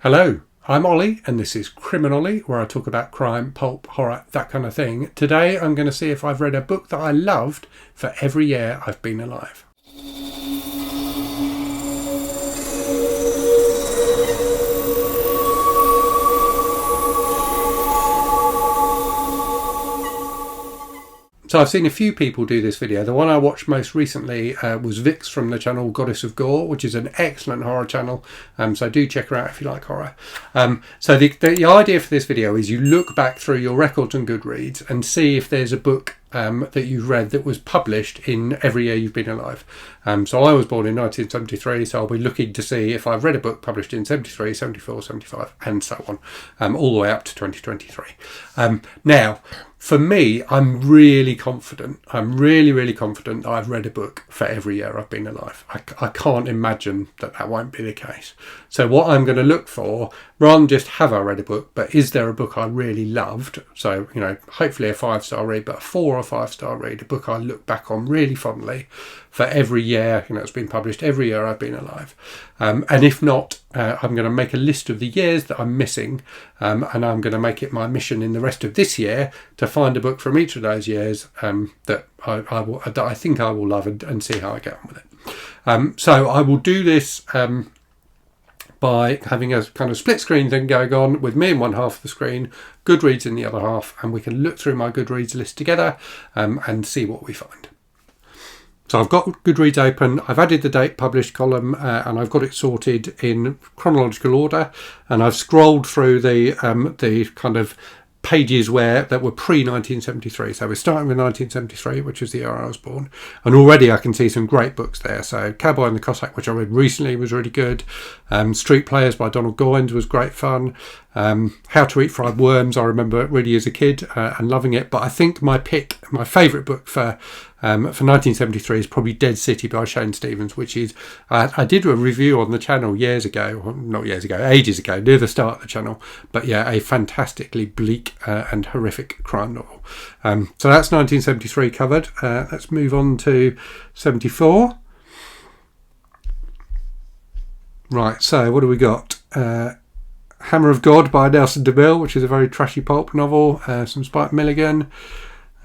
Hello, I'm Ollie and this is Criminally, where I talk about crime, pulp, horror, that kind of thing. Today I'm going to see if I've read a book that I loved for every year I've been alive. So I've seen a few people do this video. The one I watched most recently was Vix from the channel Goddess of Gore, which is an excellent horror channel. So do check her out if you like horror. So the idea for this video is you look back through your records on Goodreads and see if there's a book that you've read that was published in every year you've been alive. So I was born in 1973, so I'll be looking to see if I've read a book published in 73, 74, 75 and so on, all the way up to 2023. Now, for me, I'm really confident. I'm really confident that I've read a book for every year I've been alive. I can't imagine that won't be the case. So what I'm going to look for, rather than just have I read a book, but is there a book I really loved? So, hopefully a 5-star read, but a 4 or 5-star read, a book I look back on really fondly for every year, it's been published every year I've been alive. And if not, I'm going to make a list of the years that I'm missing, and I'm going to make it my mission in the rest of this year to find a book from each of those years that I think I will love and see how I get on with it. So I will do this by having a kind of split screen thing going on with me in one half of the screen, Goodreads in the other half, and we can look through my Goodreads list together and see what we find. So I've got Goodreads open, I've added the date published column and I've got it sorted in chronological order, and I've scrolled through the kind of pages that were pre-1973. So we're starting with 1973, which is the year I was born, and already I can see some great books there. So Cowboy and the Cossack, which I read recently, was really good. Street Players by Donald Goines was great fun. How to Eat Fried Worms, I remember really as a kid and loving it. But I think my favourite book for 1973 is probably Dead City by Shane Stevens, which is, I did a review on the channel ages ago, near the start of the channel, but yeah, a fantastically bleak and horrific crime novel. So that's 1973 covered. Let's move on to 74. Right, so what do we got? Hammer of God by Nelson DeMille, which is a very trashy pulp novel. Some Spike Milligan.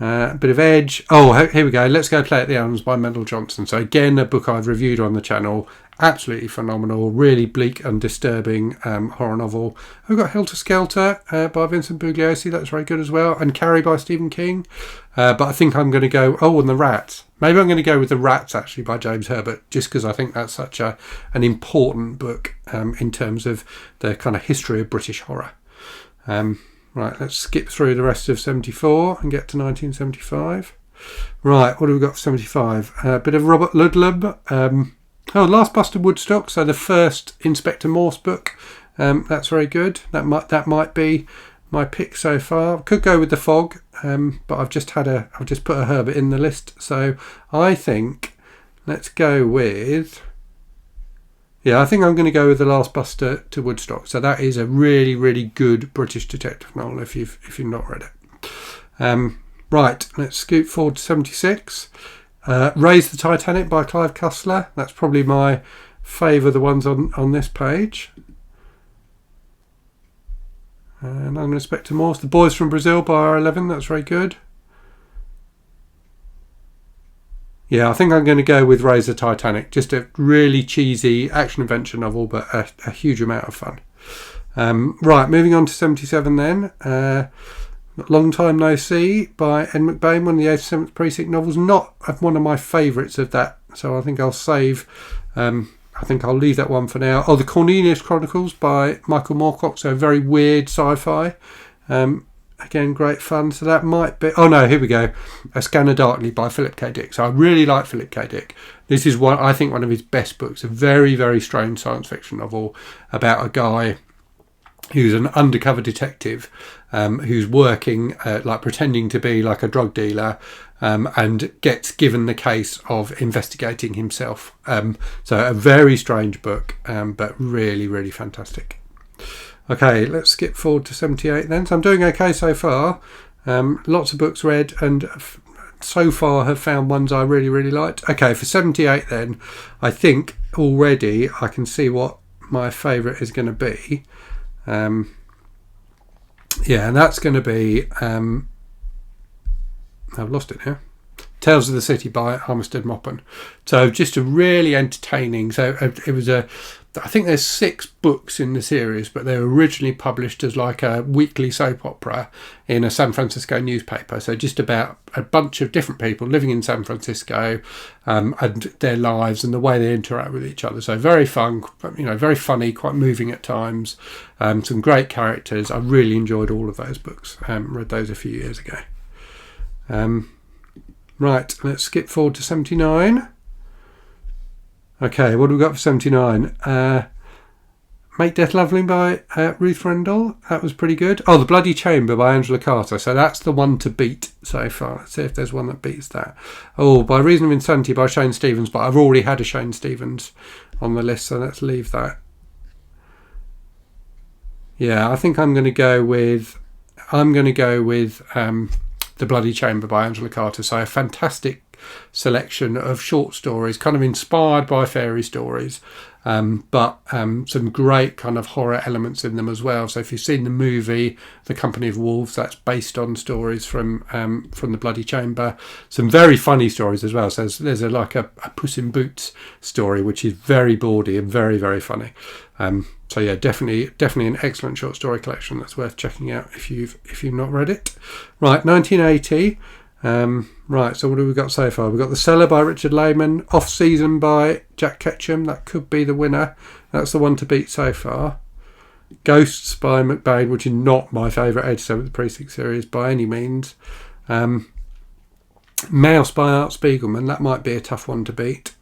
A bit of Edge. Oh, here we go. Let's Go Play at the Elms by Mendel Johnson. So again, a book I've reviewed on the channel. Absolutely phenomenal. Really bleak and disturbing horror novel. We've got Helter Skelter by Vincent Bugliosi. That's very good as well. And Carrie by Stephen King. But I think I'm going to go... Oh, and The Rats. Maybe I'm going to go with The Rats, actually, by James Herbert, just because I think that's such an important book in terms of the kind of history of British horror. Right, let's skip through the rest of 74 and get to 1975. Right, what have we got for 75? A bit of Robert Ludlum. Last Bust of Woodstock, so the first Inspector Morse book. That's very good. That might be my pick so far. Could go with The Fog, but I've just put a Herbert in the list. So I think let's go with... Yeah, I think I'm going to go with The Last Bus to Woodstock. So that is a really good British detective novel if you've not read it. Right, let's scoot forward to 76. Raise the Titanic by Clive Cussler. That's probably my favourite of the ones on this page. And I'm Inspector Morse. The Boys from Brazil by R11. That's very good. Yeah, I think I'm going to go with Raise the Titanic. Just a really cheesy action-adventure novel, but a huge amount of fun. Right, moving on to 77 then. Long Time No See by Ed McBain, one of the 87th Precinct novels. Not one of my favourites of that, so I think I'll save... I think I'll leave that one for now. Oh, The Cornelius Chronicles by Michael Moorcock, so very weird sci-fi. Again, great fun. So that might be... Oh no, here we go. A Scanner Darkly by Philip K. Dick. So I really like Philip K. Dick. This is one of his best books. A very strange science fiction novel about a guy who's an undercover detective who's working, pretending to be like a drug dealer, and gets given the case of investigating himself. So a very strange book, but really fantastic. Okay, let's skip forward to 78 then. So I'm doing okay so far. Lots of books read, and so far have found ones I really liked. Okay, for 78 then, I think already I can see what my favourite is going to be. Yeah, and that's going to be. I've lost it here. Tales of the City by Armistead Maupin. So just a really entertaining. So it was I think there's 6 books in the series, but they were originally published as like a weekly soap opera in a San Francisco newspaper. So just about a bunch of different people living in San Francisco, and their lives and the way they interact with each other. So very fun, very funny, quite moving at times. Some great characters. I really enjoyed all of those books. Read those a few years ago. Right, let's skip forward to 79. Okay, what have we got for 79? Make Death Lovely by Ruth Rendell. That was pretty good. Oh, The Bloody Chamber by Angela Carter. So that's the one to beat so far. Let's see if there's one that beats that. Oh, By Reason of Insanity by Shane Stevens, but I've already had a Shane Stevens on the list, so let's leave that. Yeah, I think I'm going to go with The Bloody Chamber by Angela Carter. So a fantastic selection of short stories, kind of inspired by fairy stories, but some great kind of horror elements in them as well. So if you've seen the movie The Company of Wolves, that's based on stories from The Bloody Chamber. Some very funny stories as well. So there's a Puss in Boots story which is very bawdy and very, very funny. So yeah, definitely an excellent short story collection that's worth checking out if you've not read it. Right, 1980. Right, so what have we got so far? We've got The Cellar by Richard Lehman, Off Season by Jack Ketchum. That could be the winner. That's the one to beat so far. Ghosts by McBain, which is not my favourite 87th Precinct series by any means. Mouse by Art Spiegelman. That might be a tough one to beat.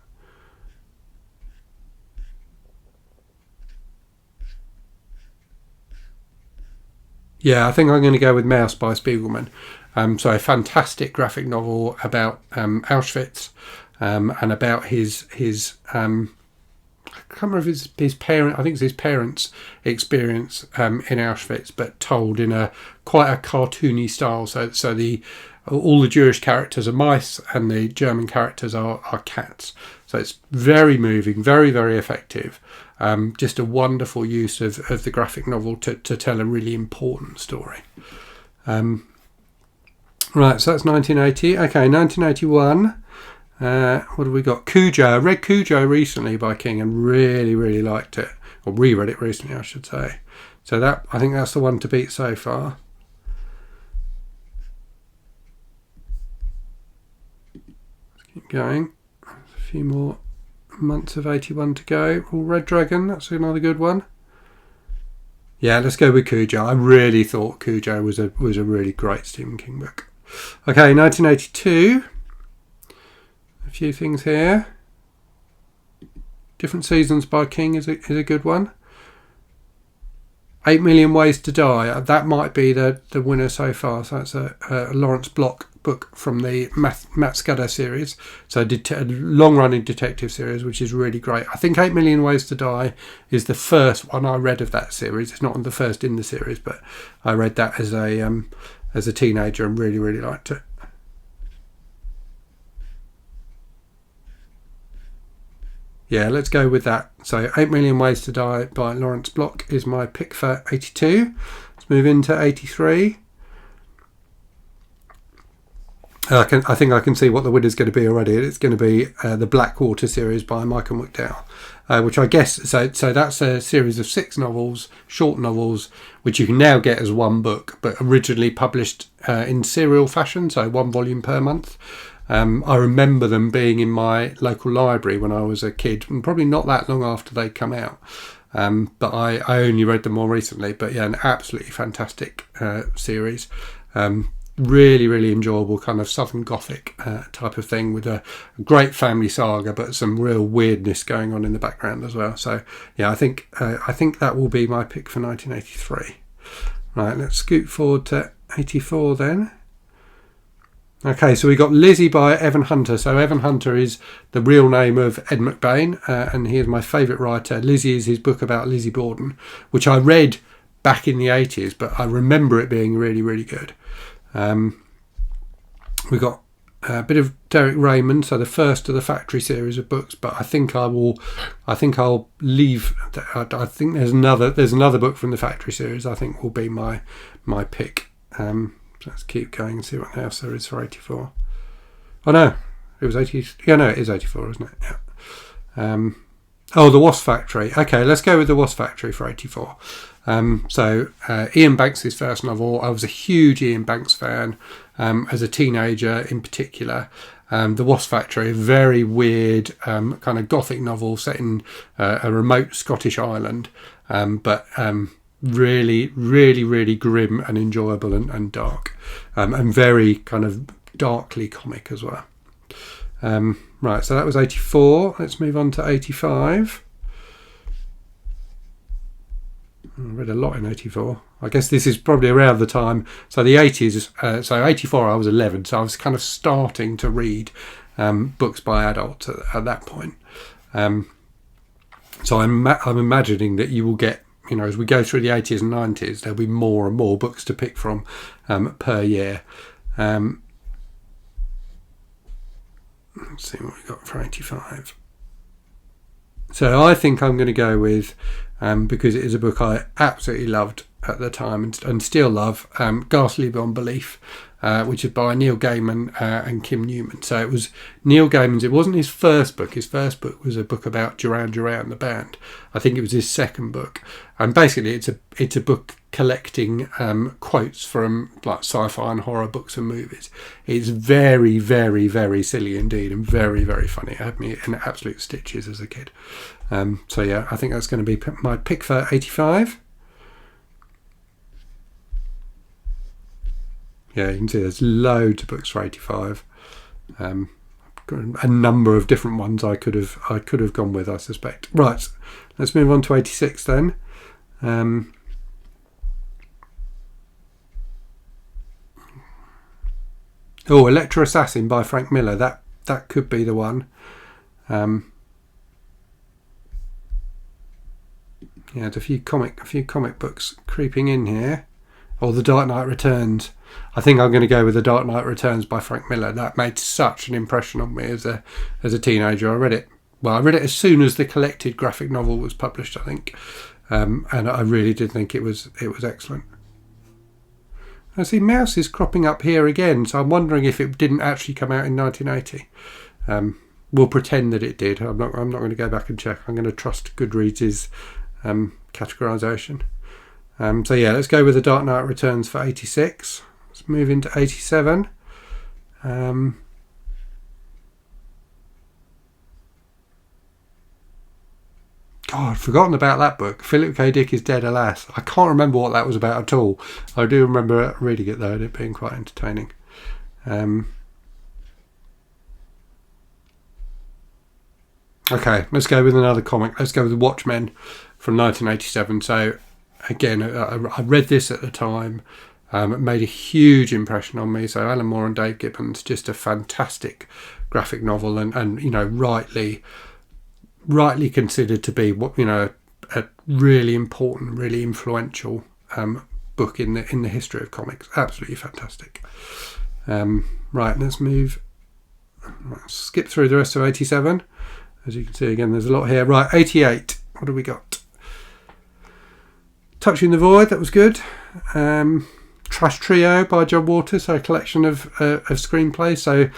Yeah, I think I'm going to go with Mouse by Spiegelman. So a fantastic graphic novel about Auschwitz, and about his I can't remember if it's his parent. I think it's his parents' experience in Auschwitz, but told in quite a cartoony style. So all the Jewish characters are mice, and the German characters are cats. So it's very moving, very, very effective. Just a wonderful use of the graphic novel to tell a really important story. Right, so that's 1980. Okay, 1981. What have we got? Cujo. I read Cujo recently by King and really, really liked it. Or reread it recently, I should say. So I think that's the one to beat so far. Let's keep going. There's a few more months of 81 to go. Oh, Red Dragon, that's another good one. Yeah, let's go with Cujo. I really thought Cujo was a really great Stephen King book. Okay, 1982. A few things here. Different Seasons by King is a good one. 8 Million Ways to Die. That might be the winner so far. So that's a Lawrence Block book from the Matt Scudder series. So a long-running detective series, which is really great. I think 8 Million Ways to Die is the first one I read of that series. It's not the first in the series, but I read that as a teenager and really, really liked it. Yeah, let's go with that. So 8 Million Ways to Die by Lawrence Block is my pick for 82. Let's move into 83. I think I can see what the winner's going to be already. It's going to be the Blackwater series by Michael McDowell, which I guess so that's a series of 6 novels, short novels, which you can now get as one book, but originally published in serial fashion, so 1 volume per month. I remember them being in my local library when I was a kid, and probably not that long after they'd come out. But I only read them more recently. But yeah, an absolutely fantastic series. Really, really enjoyable kind of Southern Gothic type of thing, with a great family saga, but some real weirdness going on in the background as well. So yeah, I think that will be my pick for 1983. Right, let's scoot forward to 84 then. Okay, so we got Lizzie by Evan Hunter. So Evan Hunter is the real name of Ed McBain, and he is my favourite writer. Lizzie is his book about Lizzie Borden, which I read back in the 80s, but I remember it being really, really good. We got A bit of Derek Raymond, so the first of the Factory series of books. But I think I'll leave. I think there's another book from the Factory series. I think will be my pick. Let's keep going and see what else there is for 84. Oh no, it was 80. Yeah, no, it is 84, isn't it? Yeah. The Wasp Factory. Okay, let's go with the Wasp Factory for 84. Ian Banks' first novel. I was a huge Ian Banks fan as a teenager in particular. The Wasp Factory, a very weird kind of gothic novel set in a remote Scottish island, but really, really, really grim and enjoyable and dark, and very kind of darkly comic as well. Right, so that was 84. Let's move on to 85. I read a lot in 84. I guess this is probably around the time. So the 80s, so 84 I was 11, so I was kind of starting to read books by adults at that point. So I'm imagining that you will get, as we go through the 80s and 90s, there'll be more and more books to pick from per year. Let's see what we got for 85. So I think I'm going to go with, because it is a book I absolutely loved at the time and still love, Ghastly Beyond Belief, which is by Neil Gaiman and Kim Newman. So it was Neil Gaiman's. It wasn't his first book. His first book was a book about Duran Duran, the band. I think it was his second book. And basically it's a book collecting quotes from like sci-fi and horror books and movies. It's very, very, very silly indeed and very, very funny. It had me in absolute stitches as a kid. So yeah, I think that's going to be my pick for 85. Yeah, you can see there's loads of books for 85. A number of different ones I could have gone with, I suspect. Right, let's move on to 86 then. Electra Assassin by Frank Miller. That could be the one. There's a few comic books creeping in here. The Dark Knight Returns. I think I'm going to go with The Dark Knight Returns by Frank Miller. That made such an impression on me as a teenager. I read it as soon as the collected graphic novel was published, I think, and I really did think it was excellent. I see Mouse is cropping up here again, so I'm wondering if it didn't actually come out in 1980. We'll pretend that it did. I'm not going to go back and check. I'm going to trust Goodreads' categorisation. Let's go with The Dark Knight Returns for 86. Let's move into 87. God, I'd forgotten about that book. Philip K. Dick is Dead, Alas. I can't remember what that was about at all. I do remember reading it though, and it being quite entertaining. Okay, let's go with another comic. Let's go with Watchmen from 1987. So again, I read this at the time. It made a huge impression on me. So Alan Moore and Dave Gibbons, just a fantastic graphic novel, and rightly considered to be a really important, really influential book in the history of comics. Absolutely fantastic. Right, let's skip through the rest of 87. As you can see again, there's a lot here. Right, 88. What do we got? Touching the Void, that was good. Trash Trio by John Waters, so a collection of screenplays. So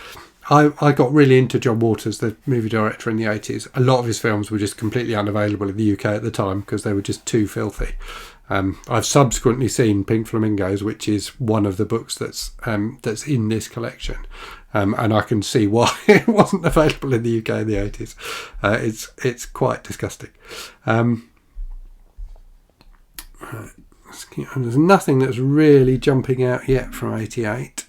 I got really into John Waters, the movie director in the 80s. A lot of his films were just completely unavailable in the UK at the time because they were just too filthy. I've subsequently seen Pink Flamingos, which is one of the books that's in this collection, and I can see why it wasn't available in the UK in the 80s. It's quite disgusting. There's nothing that's really jumping out yet from 88.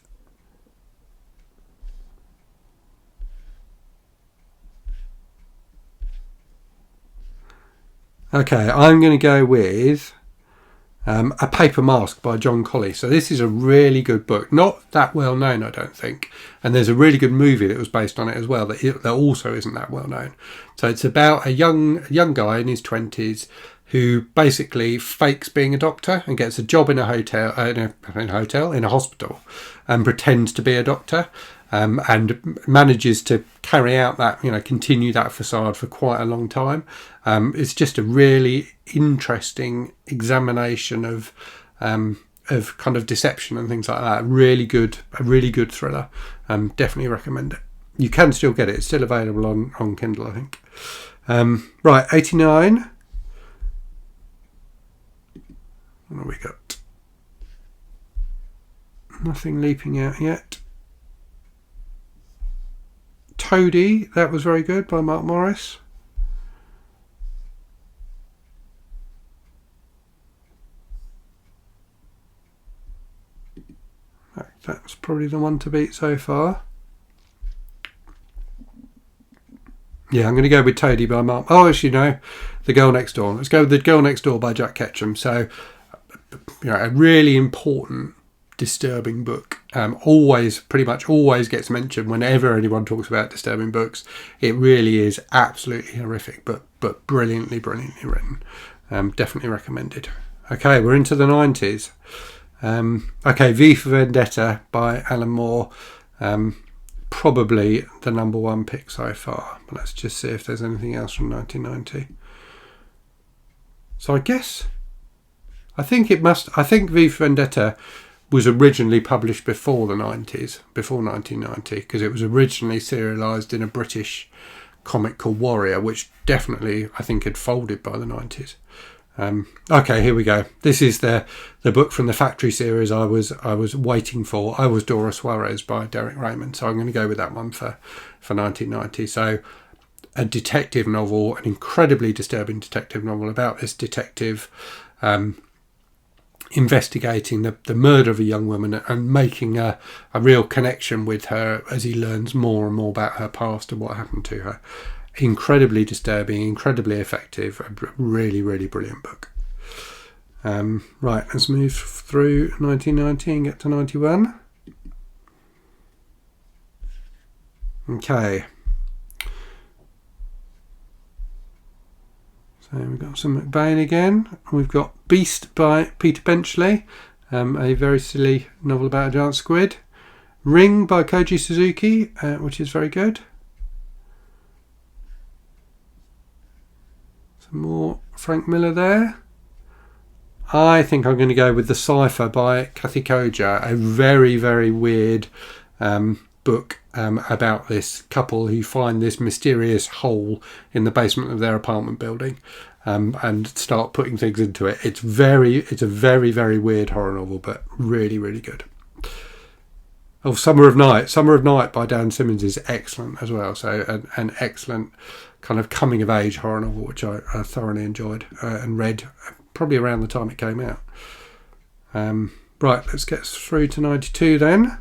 Okay, I'm going to go with A Paper Mask by John Colley. So this is a really good book. Not that well known, I don't think. And there's a really good movie that was based on it as well that also isn't that well known. So it's about a young guy in his 20s who basically fakes being a doctor and gets a job in a hospital, and pretends to be a doctor. and manages to carry out that, continue that facade for quite a long time. It's just a really interesting examination of kind of deception and things like that. A really good thriller. Definitely recommend it. You can still get it. It's still available on Kindle, I think. Right, 89. What have we got? Nothing leaping out yet. Toady, that was very good, by Mark Morris. That's probably the one to beat so far. Yeah, I'm going to go with Toady by Mark. Oh, as you know, The Girl Next Door. Let's go with The Girl Next Door by Jack Ketchum. So, a really important, disturbing book. Pretty much always gets mentioned whenever anyone talks about disturbing books. It really is absolutely horrific, but brilliantly written. Definitely recommended. Okay, we're into the 90s. V for Vendetta by Alan Moore. Probably the number one pick so far. But let's just see if there's anything else from 1990. So I think V for Vendetta was originally published before the 90s, before 1990, because it was originally serialised in a British comic called Warrior, which definitely I think had folded by the 90s. Okay, here we go. This is the book from the Factory series I was waiting for. I Was Dora Suarez by Derek Raymond. So I'm going to go with that one for 1990. So a detective novel, an incredibly disturbing detective novel about this detective investigating the murder of a young woman and making a real connection with her as he learns more and more about her past and what happened to her. Incredibly disturbing, incredibly effective, a really brilliant book. Right, let's move through 1990 and get to 91. Okay. So we've got some McBain again. We've got Beast by Peter Benchley, a very silly novel about a giant squid. Ring by Koji Suzuki, which is very good. Some more Frank Miller there. I think I'm going to go with The Cipher by Kathy Koja, a very weird book about this couple who find this mysterious hole in the basement of their apartment building and start putting things into it. It's a very weird horror novel, but really good. Oh, Summer of Night by Dan Simmons is excellent as well. So an excellent kind of coming of age horror novel, which I thoroughly enjoyed and read probably around the time it came out. Right, let's get through to 92 then.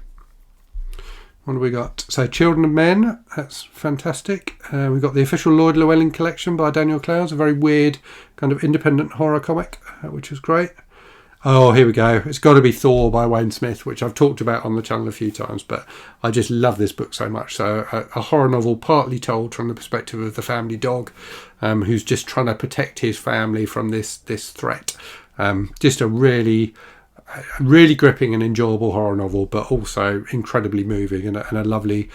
What have we got? So Children of Men, that's fantastic. We've got the official Lloyd Llewellyn collection by Daniel Clowes, a very weird kind of independent horror comic, which was great. Oh, here we go. It's got to be Thor by Wayne Smith, which I've talked about on the channel a few times, but I just love this book so much. So a horror novel partly told from the perspective of the family dog, who's just trying to protect his family from this threat. Just a really gripping and enjoyable horror novel, but also incredibly moving and a lovely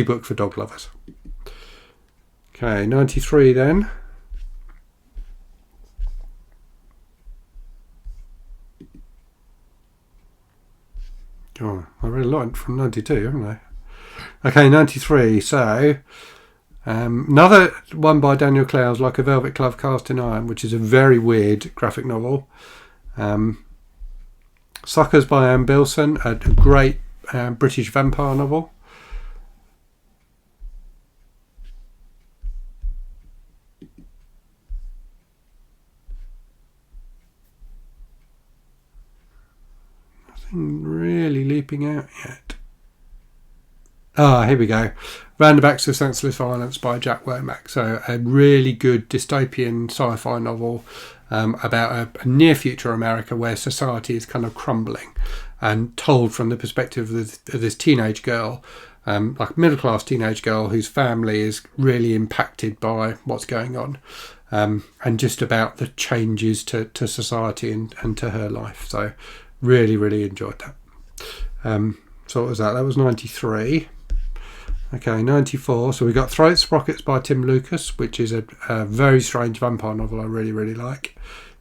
book for dog lovers. Okay, 93 then. Oh, I read a lot from 92, haven't I? Okay, 93. So, another one by Daniel Clowes, Like a Velvet Glove Cast in Iron, which is a very weird graphic novel. Suckers by Anne Bilson, a great British vampire novel. Nothing really leaping out yet. Here we go. Roundabouts of Senseless Violence by Jack Womack. So a really good dystopian sci-fi novel about a near future America where society is kind of crumbling and told from the perspective of this teenage girl, like a middle class teenage girl whose family is really impacted by what's going on, and just about the changes to society and to her life. So really enjoyed that. So what was that? That was 93. Okay, 94. So we've got Throat Sprockets by Tim Lucas, which is a very strange vampire novel I really, really like.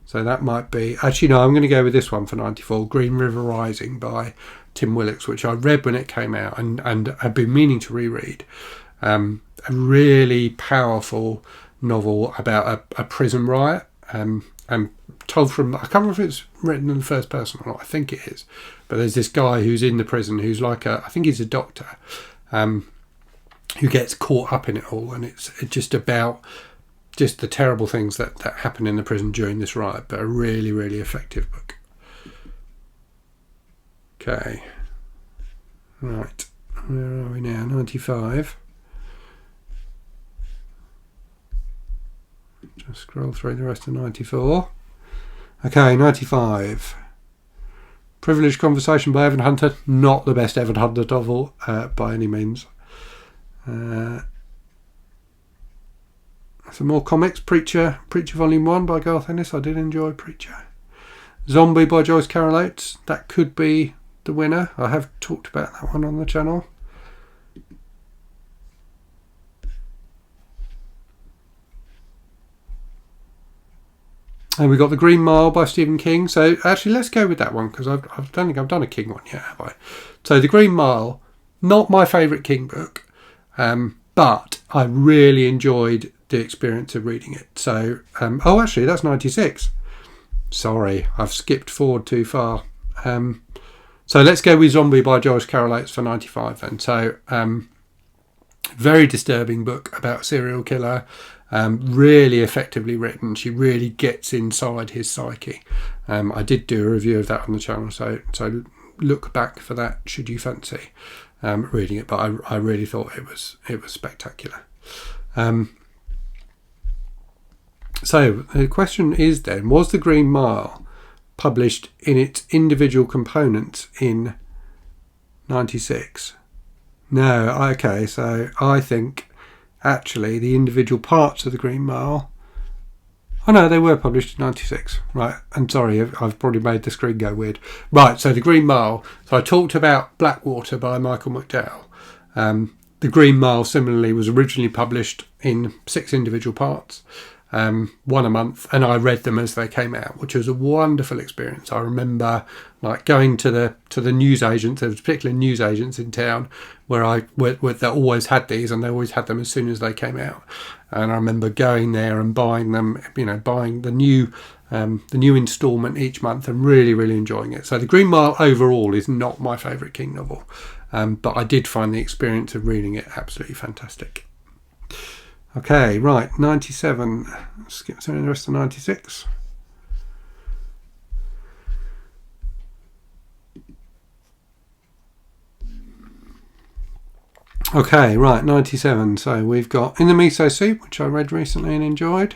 So that might be... Actually, no, I'm going to go with this one for 94, Green River Rising by Tim Willits, which I read when it came out and have been meaning to reread. A really powerful novel about a prison riot, and told from... I can't remember if it's written in the first person or not. I think it is. But there's this guy who's in the prison who's like I think he's a doctor, who gets caught up in it all, and it's just about just the terrible things that happen in the prison during this riot, but a really, really effective book. Okay. Right. Where are we now? 95. Just scroll through the rest of 94. Okay, 95. Privileged Conversation by Evan Hunter. Not the best Evan Hunter novel by any means. Some more comics. Preacher Volume 1 by Garth Ennis. I did enjoy Preacher. Zombie by Joyce Carol Oates. That could be the winner. I have talked about that one on the channel. And we got The Green Mile by Stephen King. So actually, let's go with that one, because I don't think I've done a King one yet, have I? So The Green Mile, not my favourite King book, but I really enjoyed the experience of reading it. So, oh, actually, that's 96. Sorry, I've skipped forward too far. So let's go with Zombie by Joyce Carol Oates for 95 then. So, very disturbing book about a serial killer. Really effectively written. She really gets inside his psyche. I did do a review of that on the channel, so look back for that should you fancy reading it. But I really thought it was spectacular. So the question is then, was The Green Mile published in its individual components in 96? No. Okay, so I think actually the individual parts of The Green Mile... Oh no, they were published in 96. Right, I'm sorry, I've probably made the screen go weird. Right, so The Green Mile. So I talked about Blackwater by Michael McDowell. The Green Mile similarly was originally published in 6 individual parts, one a month, and I read them as they came out, which was a wonderful experience. I remember like going to the newsagents. There was particular newsagents in town where that always had these, and they always had them as soon as they came out. And I remember going there and buying them, buying the new instalment each month, and really, really enjoying it. So The Green Mile overall is not my favourite King novel, but I did find the experience of reading it absolutely fantastic. Okay, right, 97. Skip through the rest of 96. Okay, right, 97. So we've got In the Miso Soup, which I read recently and enjoyed.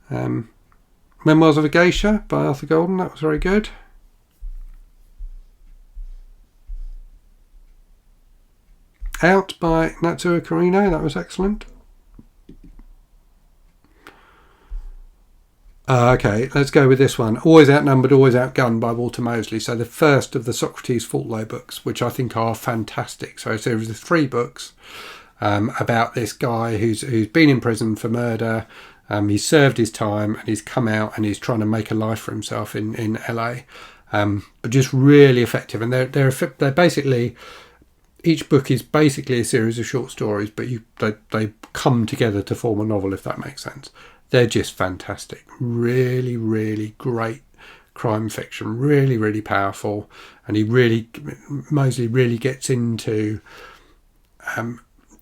Memoirs of a Geisha by Arthur Golden, that was very good. Out by Natsuo Kirino, that was excellent. Okay, let's go with this one. Always Outnumbered, Always Outgunned by Walter Mosley. So the first of the Socrates Faultlow books, which I think are fantastic. So there was 3 books about this guy who's been in prison for murder. He's served his time and he's come out and he's trying to make a life for himself in LA. But just really effective. And they're basically... Each book is basically a series of short stories, but they come together to form a novel, if that makes sense. They're just fantastic. Really, really great crime fiction. Really, really powerful. And Mosley really gets into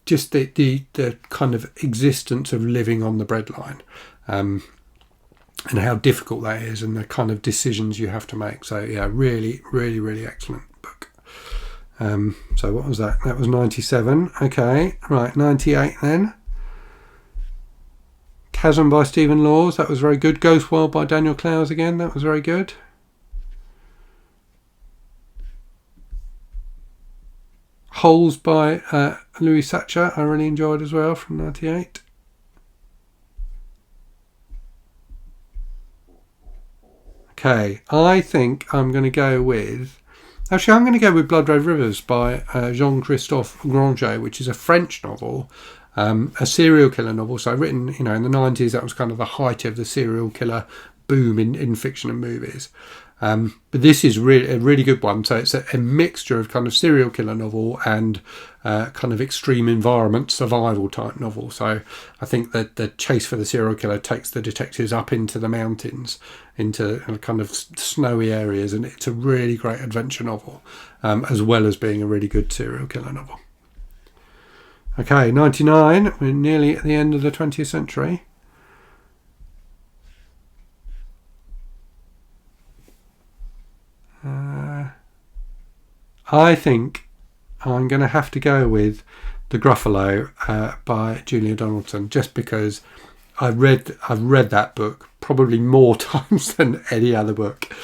just the kind of existence of living on the breadline, and how difficult that is, and the kind of decisions you have to make. So yeah, really, really, really excellent book. So what was that? That was 97. Okay, right, 98 then. Chasm by Stephen Laws, that was very good. Ghost World by Daniel Clowes again, that was very good. Holes by Louis Satcher, I really enjoyed as well, from 98. Okay, I think I'm going to go with Actually, I'm going to go with Blood Red Rivers by Jean-Christophe Granger, which is a French novel, a serial killer novel. So written, in the 90s, that was kind of the height of the serial killer boom in fiction and movies. But this is really a really good one. So it's a mixture of kind of serial killer novel and kind of extreme environment survival type novel. So I think that the chase for the serial killer takes the detectives up into the mountains, into kind of snowy areas, and it's a really great adventure novel, as well as being a really good serial killer novel. Okay, 99. We're nearly at the end of the 20th century. I think I'm going to have to go with The Gruffalo by Julia Donaldson, just because I've read that book probably more times than any other book.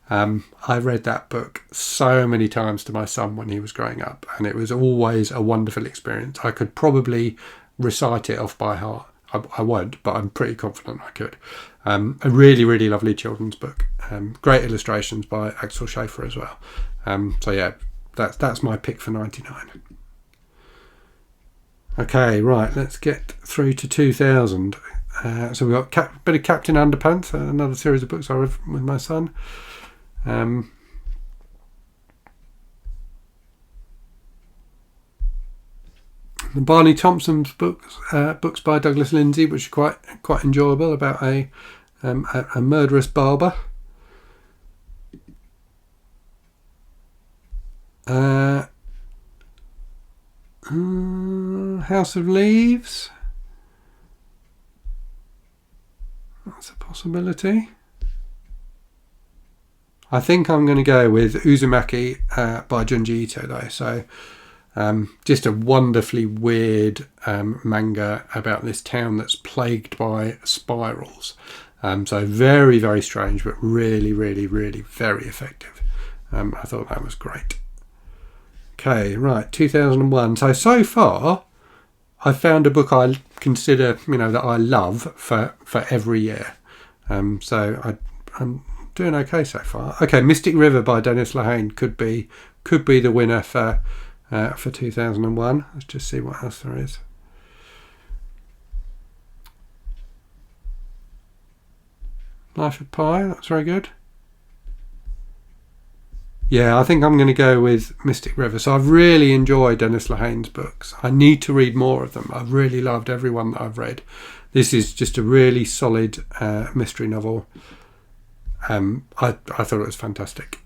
I read that book so many times to my son when he was growing up, and it was always a wonderful experience. I could probably recite it off by heart. I won't, but I'm pretty confident I could. A really, really lovely children's book. Great illustrations by Axel Schaefer as well. So yeah, that's my pick for 99. Okay, right, let's get through to 2000. So we've got a bit of Captain Underpants, another series of books I read with my son. The Barney Thompson's books by Douglas Lindsay, which are quite enjoyable, about a murderous barber. House of Leaves. That's a possibility. I think I'm going to go with Uzumaki by Junji Ito though. So just a wonderfully weird manga about this town that's plagued by spirals. So very, very strange, but really, really, really very effective. I thought that was great. Okay, right, 2001. So far, I've found a book I consider, that I love for every year. So I'm doing okay so far. Okay, Mystic River by Dennis Lehane could be the winner for 2001. Let's just see what else there is. Life of Pi, that's very good. Yeah, I think I'm going to go with Mystic River. So I've really enjoyed Dennis Lehane's books. I need to read more of them. I've really loved every one that I've read. This is just a really solid mystery novel. I thought it was fantastic.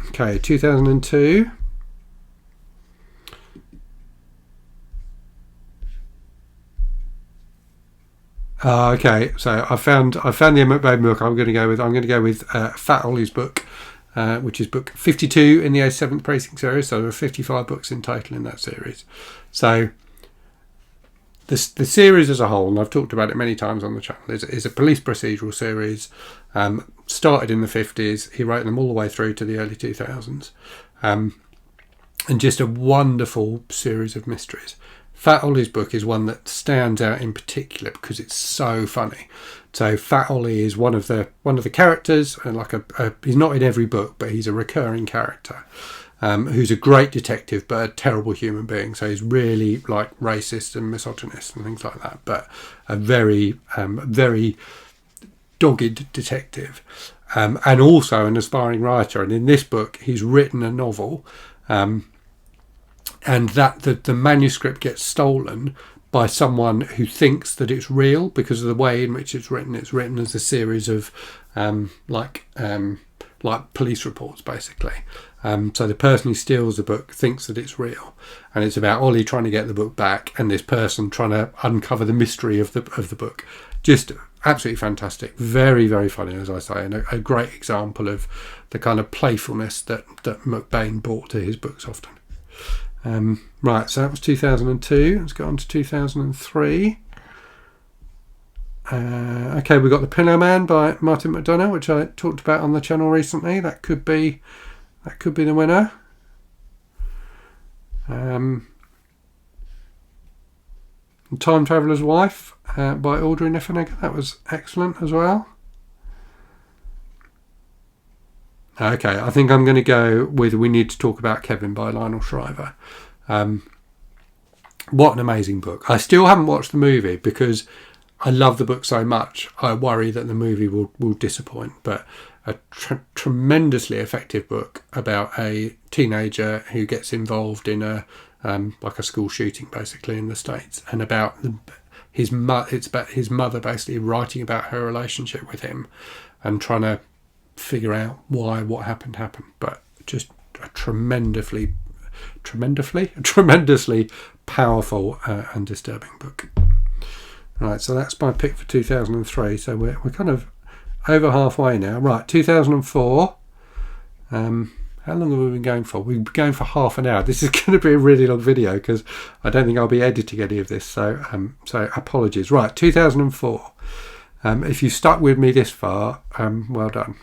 Okay, 2002. Okay, so I found the Emmett Babe book. I'm going to go with Fat Olly's book. Which is book 52 in the 87th Precinct series. So there are 55 books in total in that series. So the series as a whole, and I've talked about it many times on the channel, is a police procedural series. Started in the 50s. He wrote them all the way through to the early 2000s. And just a wonderful series of mysteries. Fat Olly's book is one that stands out in particular because it's so funny. So Fat Olly is one of the characters, and he's not in every book, but he's a recurring character, who's a great detective but a terrible human being. So he's really racist and misogynist and things like that, but a very very dogged detective, and also an aspiring writer. And in this book, he's written a novel. And that the manuscript gets stolen by someone who thinks that it's real because of the way in which it's written. It's written as a series of like police reports, basically. So the person who steals the book thinks that it's real, and it's about Ollie trying to get the book back, and this person trying to uncover the mystery of the book. Just absolutely fantastic, very, very funny, as I say, and a great example of the kind of playfulness that McBain brought to his books often. Right, so that was 2002. Let's go on to 2003. Okay, we've got The Pillow Man by Martin McDonagh, which I talked about on the channel recently. That could be the winner. Time Traveller's Wife by Audrey Niffenegger. That was excellent as well. Okay, I think I'm going to go with We Need to Talk About Kevin by Lionel Shriver. What an amazing book. I still haven't watched the movie because I love the book so much. I worry that the movie will disappoint, but a tremendously effective book about a teenager who gets involved in a school shooting basically in the States, and about his mother basically writing about her relationship with him and trying to figure out why what happened, but just a tremendously powerful and disturbing book. Right, so that's my pick for 2003. So we're kind of over halfway now. Right, 2004. How long have we been going for? We've been going for half an hour. This is going to be a really long video because I don't think I'll be editing any of this. So apologies. Right, 2004. If you stuck with me this far, well done.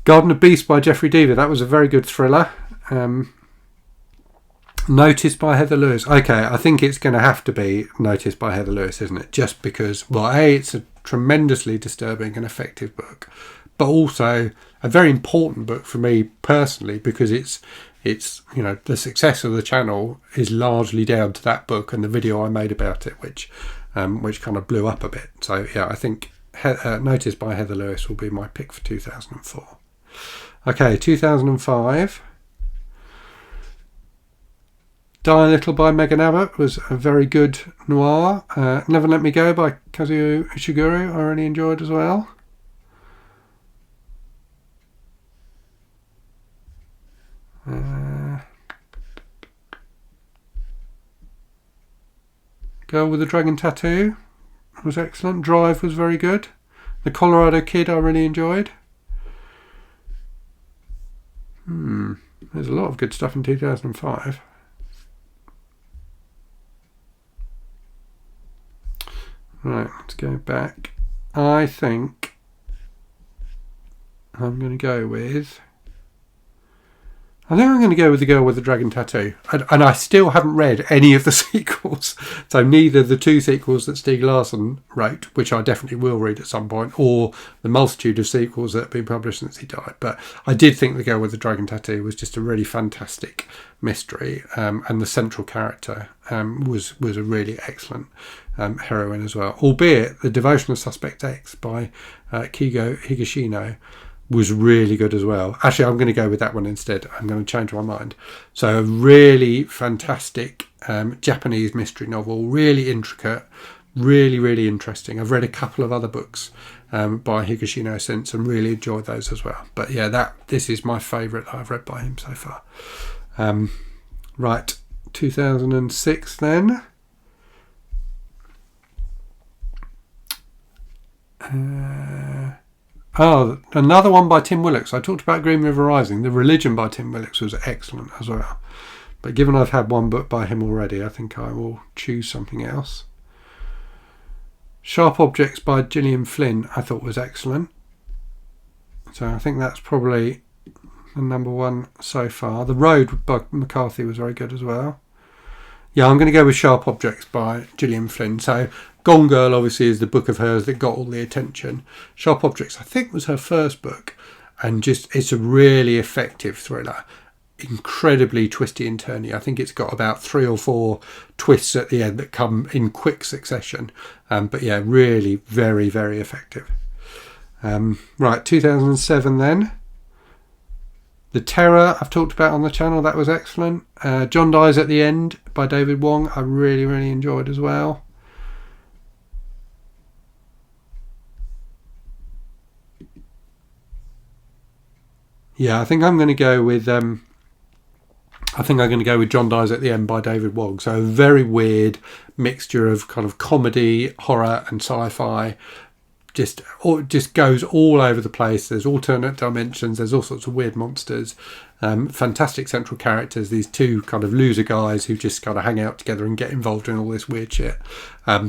Garden of Beasts by Jeffrey Deaver. That was a very good thriller. Noticed by Heather Lewis. Okay, I think it's going to have to be Noticed by Heather Lewis, isn't it? Just because, well, it's a tremendously disturbing and effective book, but also a very important book for me personally because it's the success of the channel is largely down to that book and the video I made about it, which kind of blew up a bit. So yeah, I think Noticed by Heather Lewis will be my pick for 2004. Okay, 2005. Die a Little by Megan Abbott was a very good noir. Never Let Me Go by Kazuo Ishiguro I really enjoyed as well. Girl with the Dragon Tattoo was excellent. Drive was very good. The Colorado Kid I really enjoyed. There's a lot of good stuff in 2005. Right, let's go back. I think I'm going to go with The Girl with the Dragon Tattoo. And I still haven't read any of the sequels. So neither the two sequels that Stieg Larsson wrote, which I definitely will read at some point, or the multitude of sequels that have been published since he died. But I did think The Girl with the Dragon Tattoo was just a really fantastic mystery. And the central character was a really excellent heroine as well. Albeit The Devotion of Suspect X by Kigo Higashino was really good as well. Actually, I'm going to go with that one instead. I'm going to change my mind. So a really fantastic Japanese mystery novel, really intricate, really, really interesting. I've read a couple of other books by Higashino since and really enjoyed those as well. But yeah, this is my favourite that I've read by him so far. Right, 2006 then. Another one by Tim Willocks. I talked about Green River Rising. The Religion by Tim Willocks was excellent as well. But given I've had one book by him already, I think I will choose something else. Sharp Objects by Gillian Flynn I thought was excellent. So I think that's probably the number one so far. The Road by McCarthy was very good as well. Yeah, I'm going to go with Sharp Objects by Gillian Flynn. So Gone Girl obviously is the book of hers that got all the attention. Sharp Objects I think was her first book, and it's a really effective thriller. Incredibly twisty and turny. I think it's got about 3 or 4 twists at the end that come in quick succession. But yeah, really very, very effective. Right, 2007 then. The Terror I've talked about on the channel, that was excellent. John Dies at the End by David Wong I really, really enjoyed as well. Yeah, I think I'm going to go with John Dies at the End by David Wong. So a very weird mixture of kind of comedy, horror and sci-fi. Just goes all over the place. There's alternate dimensions. There's all sorts of weird monsters. Fantastic central characters. These two kind of loser guys who just kind of hang out together and get involved in all this weird shit.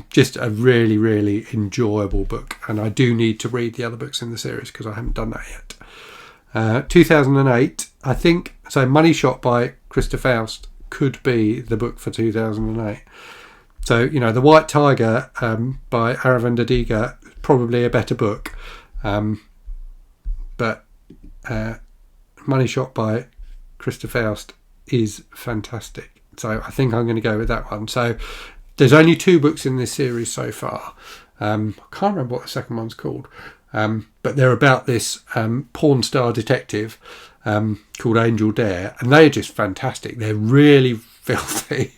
Just a really, really enjoyable book. And I do need to read the other books in the series because I haven't done that yet. 2008, I think. So Money Shot by Krista Faust could be the book for 2008. So, The White Tiger by Aravinda Adiga, probably a better book. but Money Shot by Krista Faust is fantastic. So I think I'm going to go with that one. So there's only 2 books in this series so far. I can't remember what the second one's called, but they're about this porn star detective called Angel Dare, and they're just fantastic. They're really filthy.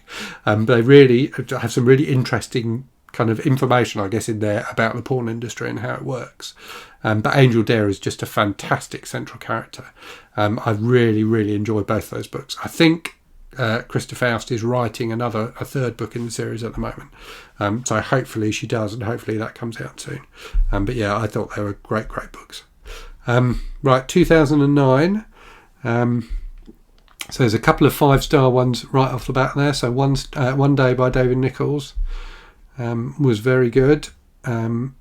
They really have some really interesting kind of information, I guess, in there about the porn industry and how it works. But Angel Dare is just a fantastic central character. I really, really enjoy both those books. I think Krista Faust is writing a third book in the series at the moment. So hopefully she does, and hopefully that comes out soon. But yeah, I thought they were great books. Right, 2009. So there's a couple of 5-star ones right off the bat there. So One Day by David Nichols was very good. Let's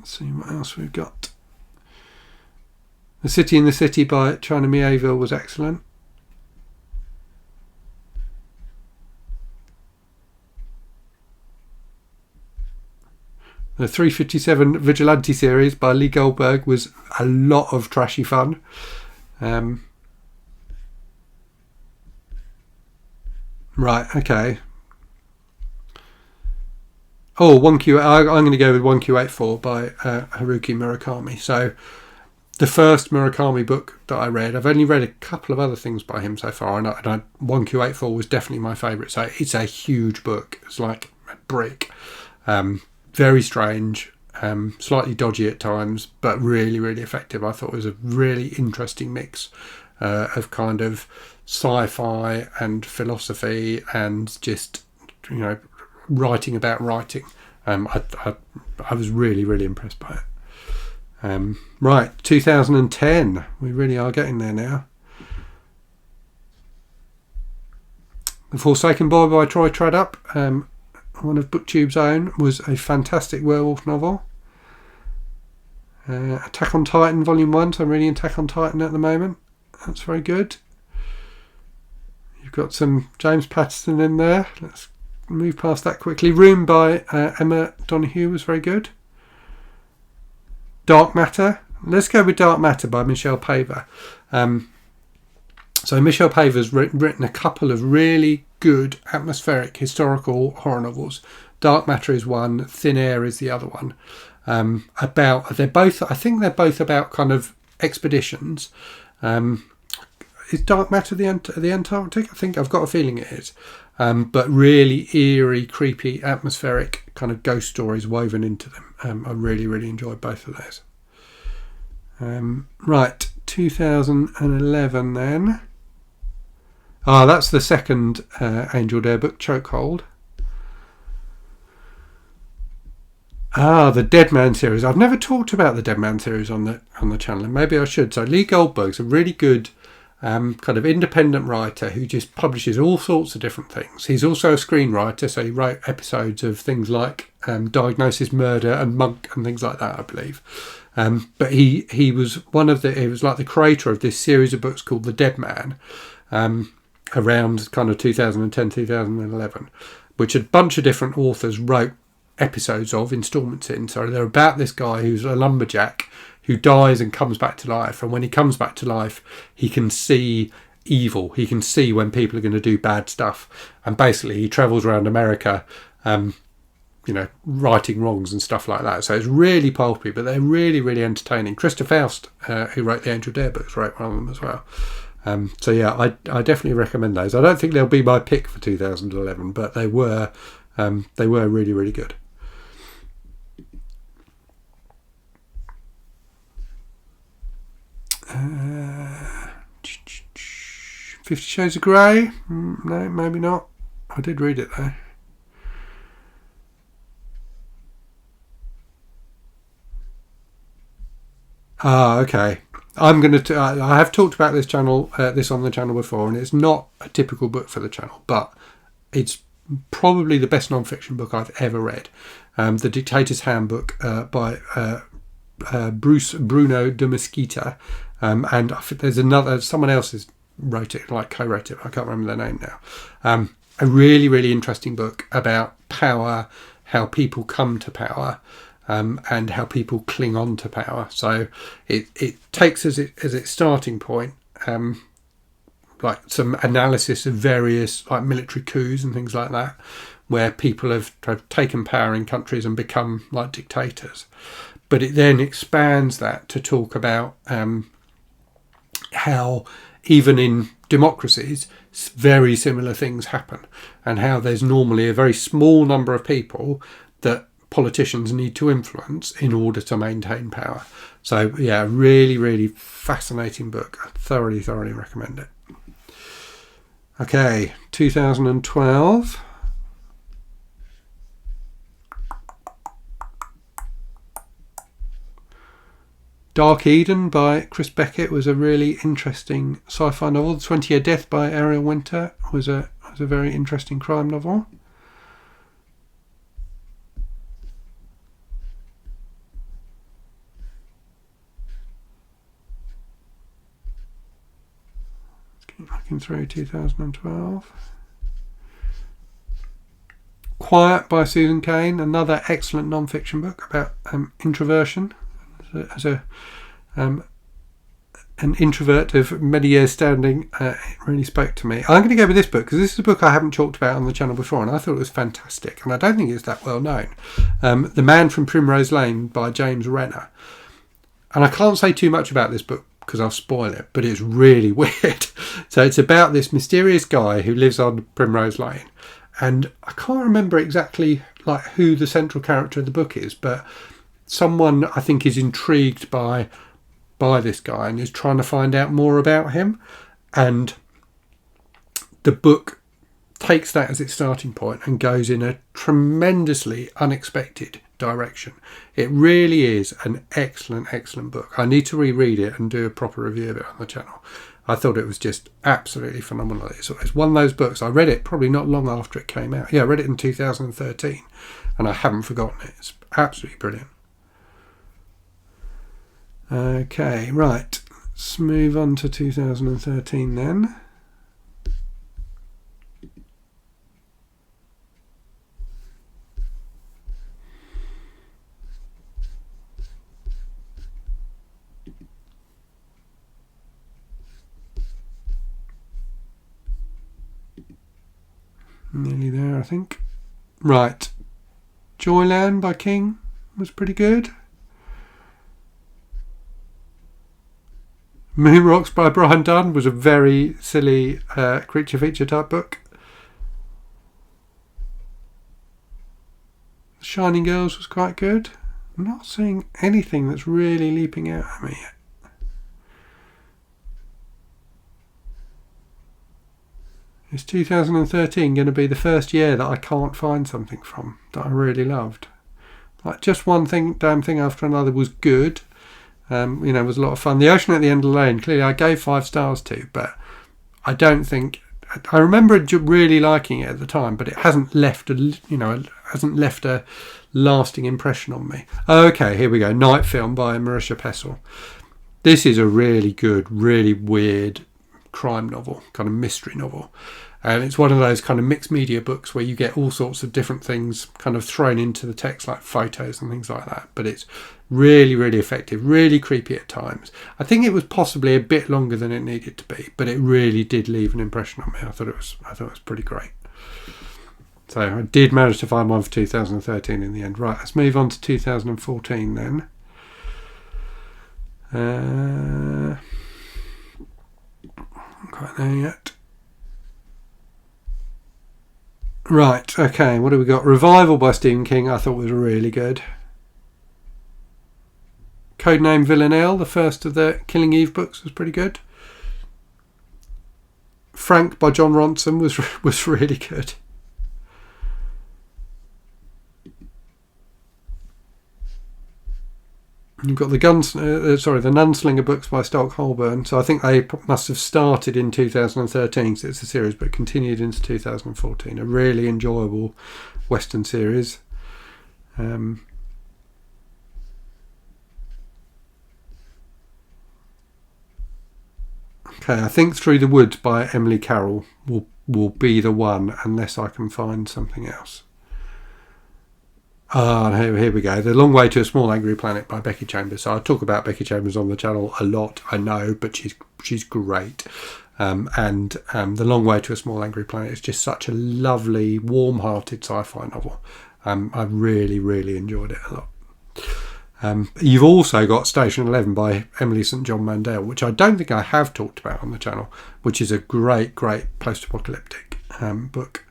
see what else we've got. The City in the City by China Mieville was excellent. The 357 Vigilante series by Lee Goldberg was a lot of trashy fun. Right, okay. Oh, I'm going to go with 1Q84 by Haruki Murakami. So the first Murakami book that I read, I've only read a couple of other things by him so far, and 1Q84 was definitely my favourite. So it's a huge book. It's like a brick. Very strange, slightly dodgy at times, but really, really effective. I thought it was a really interesting mix of kind of sci-fi and philosophy and just, writing about writing. I was really, really impressed by it. Right, 2010. We really are getting there now. The Forsaken Boy by Troy Tradup, one of BookTube's own, was a fantastic werewolf novel. Attack on Titan Volume 1, so I'm reading Attack on Titan at the moment. That's very good. You've got some James Patterson in there. Let's move past that quickly. Room by Emma Donoghue was very good. Dark Matter. Let's go with Dark Matter by Michelle Paver. So Michelle Paver's written a couple of really good atmospheric historical horror novels. Dark Matter is one, Thin Air is the other one. I think they're both about kind of expeditions. Is Dark Matter the Antarctic? I think I've got a feeling it is. But really eerie, creepy, atmospheric kind of ghost stories woven into them. I really, really enjoyed both of those. Right, 2011 then. That's the second Angel Dare book, Chokehold. The Dead Man series. I've never talked about the Dead Man series on the channel, and maybe I should. So Lee Goldberg's a really good kind of independent writer who just publishes all sorts of different things. He's also a screenwriter, so he wrote episodes of things like Diagnosis Murder and Monk and things like that, I believe. But he was like the creator of this series of books called The Dead Man, around kind of 2010, 2011, which a bunch of different authors wrote episodes of, installments in. So they're about this guy who's a lumberjack who dies and comes back to life. And when he comes back to life, he can see evil. He can see when people are going to do bad stuff. And basically he travels around America, righting wrongs and stuff like that. So it's really pulpy, but they're really, really entertaining. Krista Faust, who wrote the Angel Dare books, wrote one of them as well. So yeah, I definitely recommend those. I don't think they'll be my pick for 2011, but they were really, really good. 50 Shades of Grey? No, maybe not. I did read it though. Okay. I have talked about this on the channel before, and it's not a typical book for the channel, but it's probably the best non-fiction book I've ever read. The Dictator's Handbook by Bruno de Mesquita, and I think there's someone else has wrote it, like co-wrote it. I can't remember their name now. A really, really interesting book about power, how people come to power, and how people cling on to power. So it takes as its starting point like some analysis of various like military coups and things like that, where people have taken power in countries and become like dictators. But it then expands that to talk about how even in democracies very similar things happen, and how there's normally a very small number of people that politicians need to influence in order to maintain power. So yeah, really, really fascinating book. I thoroughly recommend it. Okay, 2012. Dark Eden by Chris Beckett was a really interesting sci-fi novel. The 20-Year Death by Ariel Winter was a very interesting crime novel. Let's keep looking through 2012. Quiet by Susan Cain, another excellent non-fiction book about introversion. As an introvert of many years standing, it really spoke to me. I'm going to go with this book because this is a book I haven't talked about on the channel before, and I thought it was fantastic, and I don't think it's that well known. The Man from Primrose Lane by James Renner. And I can't say too much about this book because I'll spoil it, but it's really weird. So it's about this mysterious guy who lives on Primrose Lane, and I can't remember exactly like who the central character of the book is, but someone I think is intrigued by this guy and is trying to find out more about him, and the book takes that as its starting point and goes in a tremendously unexpected direction. It really is an excellent book. I need to reread it and do a proper review of it on the channel. I thought it was just absolutely phenomenal. It's one of those books. I read it probably not long after it came out. Yeah, I read it in 2013 and I haven't forgotten it. It's absolutely brilliant. Okay, right. Let's move on to 2013 then. Nearly there, I think. Right. Joyland by King was pretty good. Moon Rocks by Brian Dunn was a very silly creature feature type book. Shining Girls was quite good. I'm not seeing anything that's really leaping out at me yet. Is 2013 going to be the first year that I can't find something from that I really loved? Like just one damn thing after another was good. It was a lot of fun. The Ocean at the End of the Lane, clearly I gave 5 stars to, but I don't think I remember really liking it at the time, but it hasn't left a lasting impression on me. Okay, here we go. Night Film by Marisha Pessel. This is a really good, really weird crime novel, kind of mystery novel. And it's one of those kind of mixed media books where you get all sorts of different things kind of thrown into the text, like photos and things like that. But it's really, really effective, really creepy at times. I think it was possibly a bit longer than it needed to be, but it really did leave an impression on me. I thought it was pretty great. So I did manage to find one for 2013 in the end. Right, let's move on to 2014 then. Not quite there yet. Right, okay, what do we got? Revival by Stephen King, I thought was really good. Codename Villanelle, the first of the Killing Eve books, was pretty good. Frank by John Ronson was really good. You've got the Nunslinger books by Stock Holborn. So I think they must have started in 2013, so it's a series, but continued into 2014. A really enjoyable Western series. Okay, I think Through the Woods by Emily Carroll will be the one, unless I can find something else. Here we go. The Long Way to a Small Angry Planet by Becky Chambers. So I talk about Becky Chambers on the channel a lot, I know, but she's great. And The Long Way to a Small Angry Planet is just such a lovely, warm-hearted sci-fi novel. I really, really enjoyed it a lot. You've also got Station 11 by Emily St John Mandel, which I don't think I have talked about on the channel, which is a great post-apocalyptic book.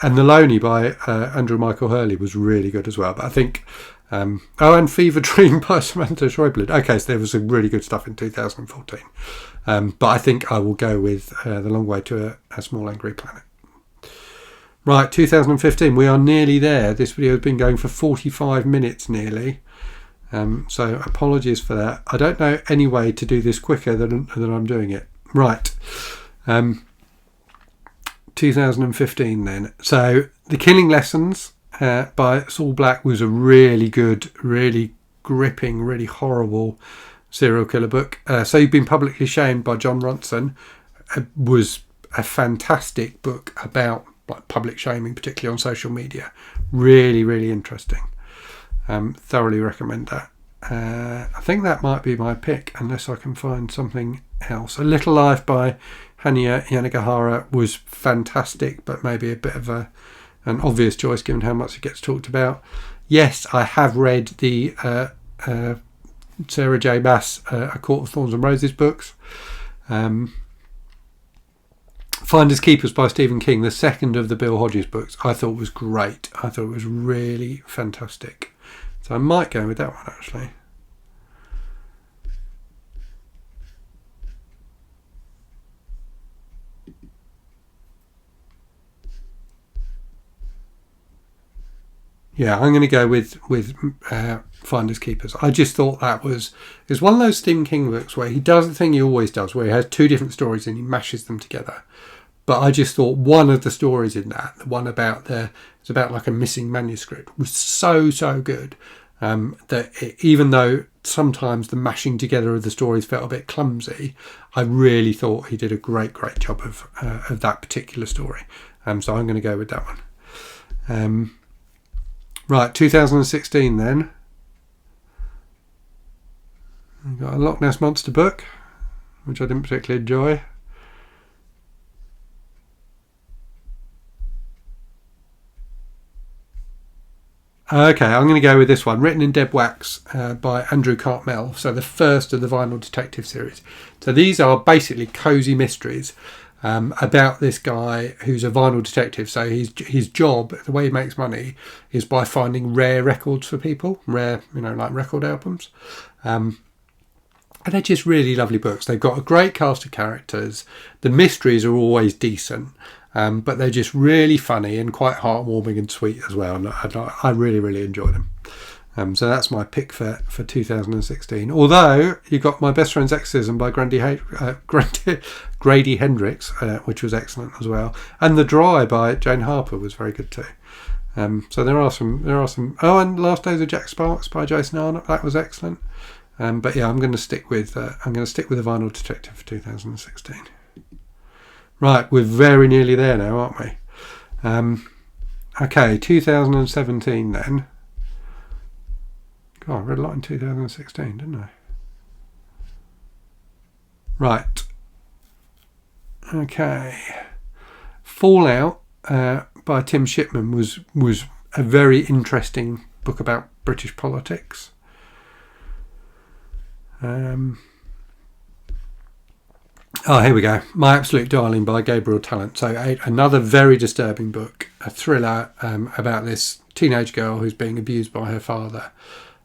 And The Lonely by Andrew Michael Hurley was really good as well. But I think... and Fever Dream by Samantha Schreiber. Okay, so there was some really good stuff in 2014. But I think I will go with The Long Way to a Small Angry Planet. Right, 2015. We are nearly there. This video has been going for 45 minutes nearly. So apologies for that. I don't know any way to do this quicker than I'm doing it. Right. 2015 then. So The Killing Lessons by Saul Black was a really good, really gripping, really horrible serial killer book. So You've Been Publicly Shamed by John Ronson was a fantastic book about public shaming, particularly on social media. Really, really interesting. Thoroughly recommend that. I think that might be my pick, unless I can find something else. A Little Life by Hanya Yanagihara was fantastic, but maybe a bit of an obvious choice given how much it gets talked about. Yes, I have read the Sarah J. Maas A Court of Thorns and Roses books. Finders Keepers by Stephen King, the second of the Bill Hodges books, I thought was great. I thought it was really fantastic. So I might go with that one, actually. Yeah, I'm going to go with Finders Keepers. I just thought it's one of those Stephen King books where he does the thing he always does, where he has two different stories and he mashes them together. But I just thought one of the stories in that, the one about it's about like a missing manuscript, was so good that even though sometimes the mashing together of the stories felt a bit clumsy, I really thought he did a great job of that particular story. So I'm going to go with that one. Right, 2016 then. We've got a Loch Ness Monster book, which I didn't particularly enjoy. Okay, I'm going to go with this one, Written in Dead Wax by Andrew Cartmel. So the first of the Vinyl Detective series. So these are basically cosy mysteries about this guy who's a vinyl detective. So his job, the way he makes money, is by finding rare records for people, rare, like record albums. And they're just really lovely books. They've got a great cast of characters. The mysteries are always decent, but they're just really funny and quite heartwarming and sweet as well. And I really enjoy them. So that's my pick for 2016. Although you got My Best Friend's Exorcism by Grady Hendrix, which was excellent as well, and The Dry by Jane Harper was very good too. So there are some. Oh, and Last Days of Jack Sparks by Jason Arnott, that was excellent. But yeah, I'm going to stick with The Vinyl Detective for 2016. Right, we're very nearly there now, aren't we? Okay, 2017 then. God, I read a lot in 2016, didn't I? Right. Okay. Fallout by Tim Shipman was a very interesting book about British politics. Here we go. My Absolute Darling by Gabriel Talent. So another very disturbing book, a thriller about this teenage girl who's being abused by her father.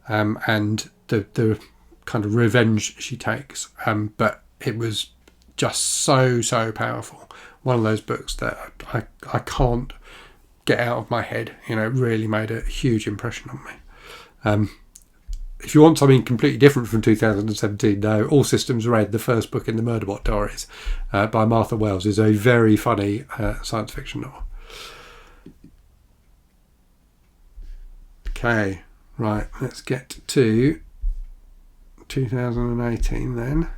And the kind of revenge she takes. But it was just so powerful. One of those books that I can't get out of my head. It really made a huge impression on me. If you want something completely different from 2017, though, All Systems Red, the first book in the Murderbot Diaries by Martha Wells, is a very funny science fiction novel. Okay. Right, let's get to 2018 then.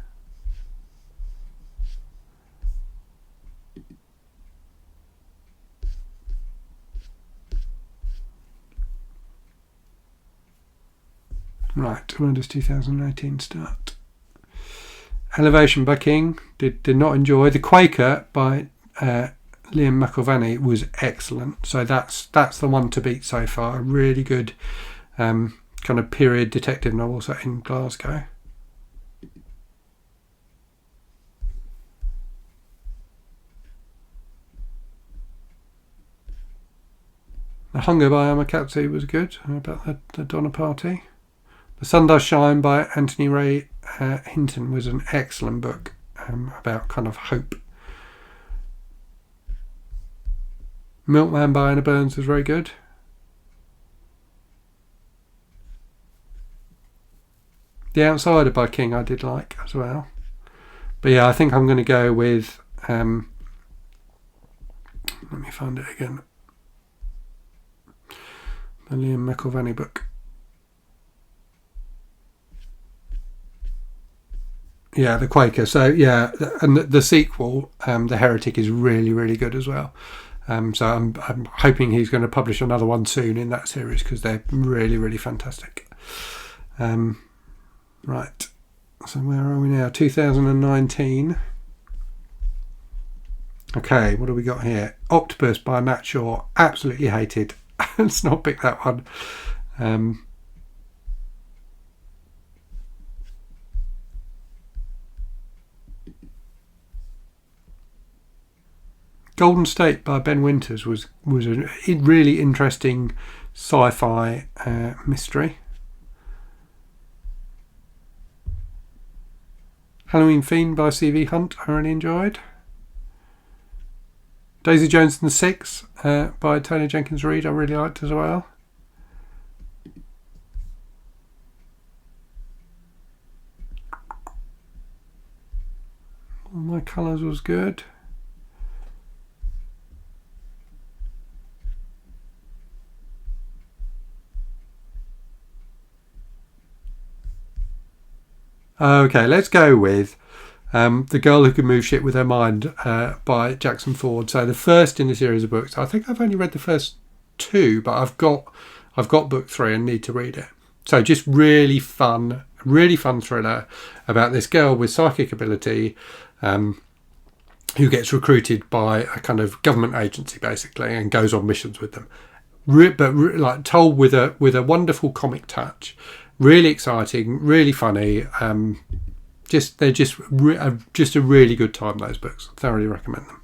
Right, when does 2018 start? Elevation by King, did not enjoy. The Quaker by Liam McIlvanney was excellent. So that's the one to beat so far. A really good kind of period detective novel set in Glasgow. The Hunger by Amakatsu was good, about the Donner Party. The Sun Does Shine by Anthony Ray Hinton was an excellent book about kind of hope. Milkman by Anna Burns was very good. The Outsider by King I did like as well. But yeah, I think I'm going to go with... let me find it again. The Liam McIlvanney book. Yeah, The Quaker. So yeah, and the sequel, The Heretic, is really, really good as well. So I'm hoping he's going to publish another one soon in that series because they're really, really fantastic. Right. So where are we now? 2019. Okay, what do we got here? Octopus by Matt Shaw. Absolutely hated. Let's not pick that one. Golden State by Ben Winters was a really interesting sci-fi mystery. Halloween Fiend by C.V. Hunt I really enjoyed. Daisy Jones and the Six by Tony Jenkins Reid I really liked as well. All My Colours was good. Okay, let's go with The Girl Who Could Move Shit With Her Mind by Jackson Ford. So the first in the series of books. I think I've only read the first two, but I've got book 3 and need to read it. So just really fun thriller about this girl with psychic ability who gets recruited by a kind of government agency basically and goes on missions with them. Like told with a wonderful comic touch. Really exciting, really funny. They're just a really good time, those books. Thoroughly recommend them.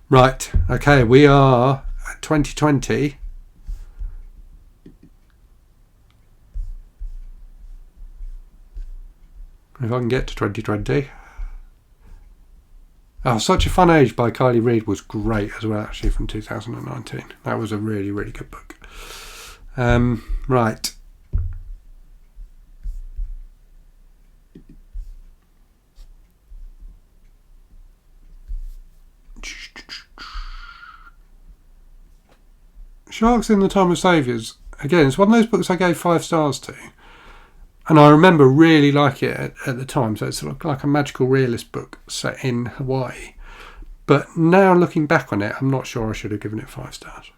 Right, okay, we are at 2020. If I can get to 2020. Oh, Such a Fun Age by Kylie Reid was great as well, actually, from 2019. That was a really, really good book. Right. Sharks in the Time of Saviours. Again, it's one of those books I gave 5 stars to. And I remember really liking it at the time. So it's like a magical realist book set in Hawaii. But now looking back on it, I'm not sure I should have given it 5 stars.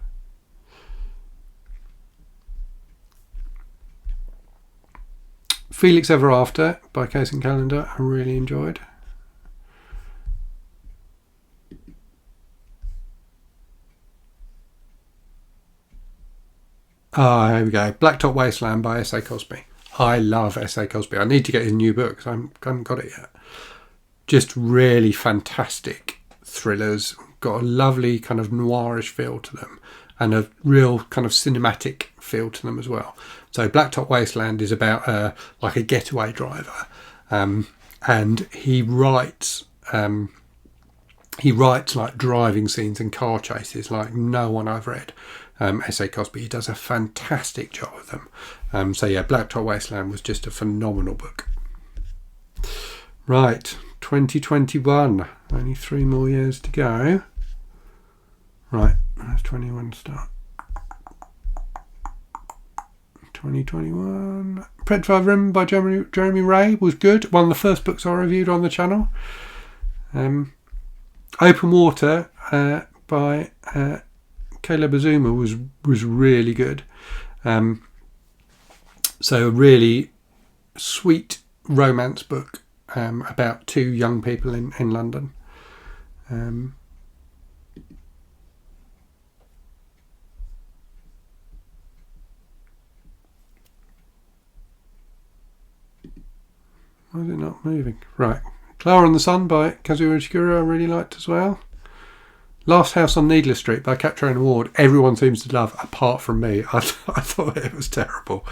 Felix Ever After by Case and Callender, I really enjoyed. Here we go. Blacktop Wasteland by S.A. Cosby. I love S.A. Cosby. I need to get his new book because I haven't got it yet. Just really fantastic thrillers. Got a lovely kind of noirish feel to them and a real kind of cinematic feel to them as well. So Blacktop Wasteland is about like a getaway driver, and he writes like driving scenes and car chases like no one I've read. S.A. Cosby, he does a fantastic job of them. So yeah, Blacktop Wasteland was just a phenomenal book. Right, 2021. Only 3 more years to go. Right, that's 21 start. 2021. Petrified Rim by Jeremy Ray was good. One of the first books I reviewed on the channel. Open Water by Caleb Azuma was really good. So a really sweet romance book about two young people in London. Why is it not moving? Right. Clara and the Sun by Kazuo Ishiguro I really liked as well. Last House on Needless Street by Catriona Ward. Everyone seems to love, apart from me. I thought it was terrible.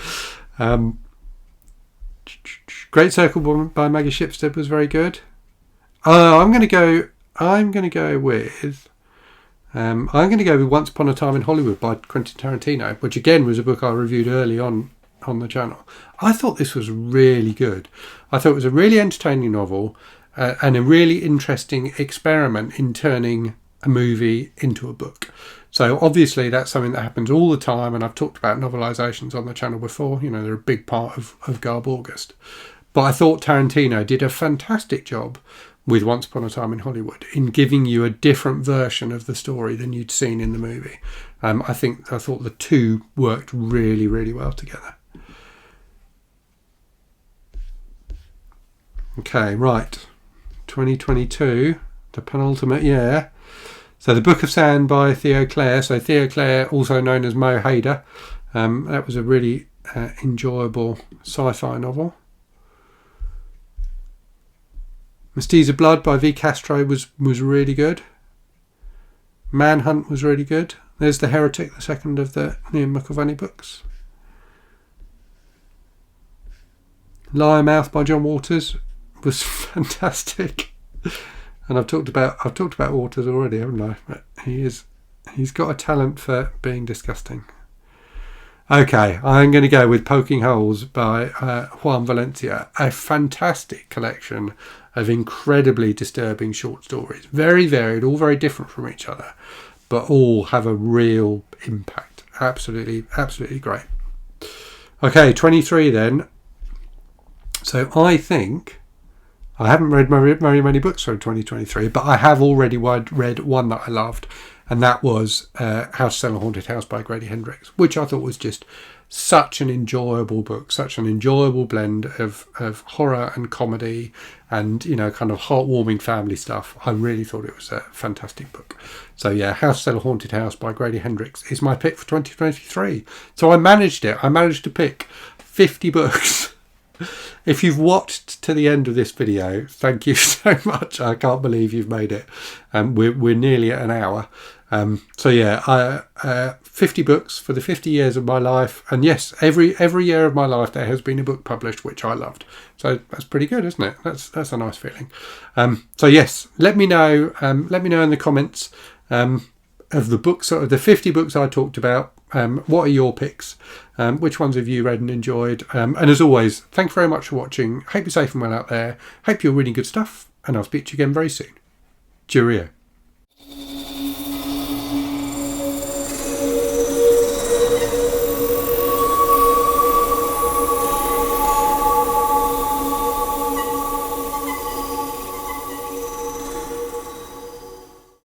Great Circle by Maggie Shipstead was very good. I'm going to go with Once Upon a Time in Hollywood by Quentin Tarantino, which again was a book I reviewed early on the channel. I thought this was really good. I thought it was a really entertaining novel and a really interesting experiment in turning a movie into a book. So obviously that's something that happens all the time, and I've talked about novelizations on the channel before. You know, they're a big part of Garb August. But I thought Tarantino did a fantastic job with Once Upon a Time in Hollywood in giving you a different version of the story than you'd seen in the movie. I thought the two worked really, really well together. Okay, right. 2022, the penultimate year. So The Book of Sand by Theo Clare. So Theo Clare, also known as Mo Hader. That was a really enjoyable sci-fi novel. Mestiza Blood by V. Castro was really good. Manhunt was really good. There's The Heretic, the second of the Ian McIlvanney books. Liar Mouth by John Waters was fantastic. And I've talked about Waters already, haven't I? But he's got a talent for being disgusting. Okay, I'm going to go with Poking Holes by Juan Valencia. A fantastic collection of incredibly disturbing short stories. Very varied, all very different from each other, but all have a real impact. Absolutely, absolutely great. Okay, 23 then. So I think I haven't read very many books from 2023, but I have already read one that I loved, and that was How to Sell a Haunted House by Grady Hendrix, which I thought was just such an enjoyable book, such an enjoyable blend of horror and comedy and, you know, kind of heartwarming family stuff. I really thought it was a fantastic book. So yeah, How to Sell a Haunted House by Grady Hendrix is my pick for 2023. So I managed it. I managed to pick 50 books. If you've watched to the end of this video, thank you so much. I can't believe you've made it. We're nearly at an hour. So yeah, 50 books for the 50 years of my life, and yes, every year of my life there has been a book published which I loved. So that's pretty good, isn't it? That's a nice feeling. So yes, let me know in the comments of the books, of the 50 books I talked about. What are your picks? Which ones have you read and enjoyed? And as always, thanks very much for watching. Hope you're safe and well out there. Hope you're reading good stuff, and I'll speak to you again very soon. Cheerio.